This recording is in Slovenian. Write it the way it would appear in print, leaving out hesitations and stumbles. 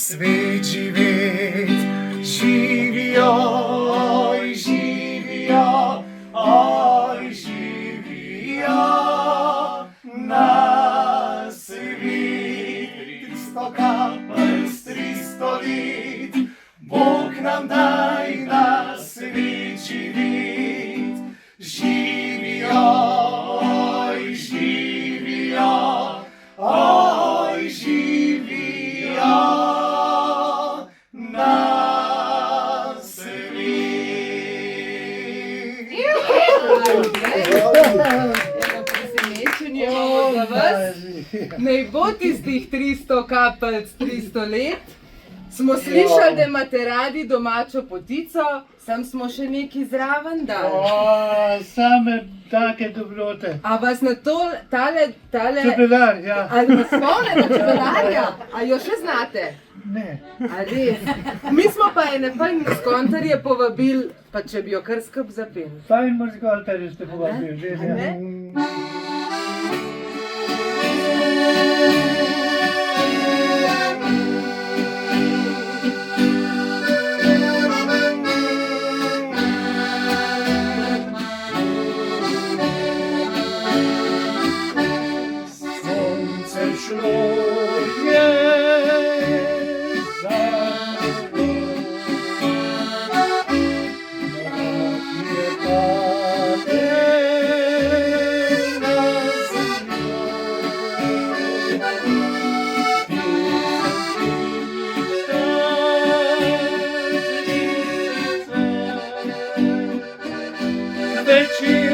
svet živet, živijo, oj, živijo, oj, živijo na svet. 300 kapljic, 300 let, Bog nam daj na svet živet, živijo, oj, živijo, oj, živijo na svet. Eno presenečenje imamo za vas. Naj bo tistih 300 kapljic, 300 let. Smo slišali, da imate radi domačo potico, sam smo še nekaj zraven dali. Same take dobrote. A vas na tale... Čebelar, ja. Ali vas spomne na čebelarja? A jo še znate? Ne. A res? Mi smo pa ene fajn skontarje povabili, pa če bi jo kar skup zapeli. Fajn muzikantari ste povabili, res, A ja. ne? Sonce šlo je za nebo, mrak je padel na zemljo. Večer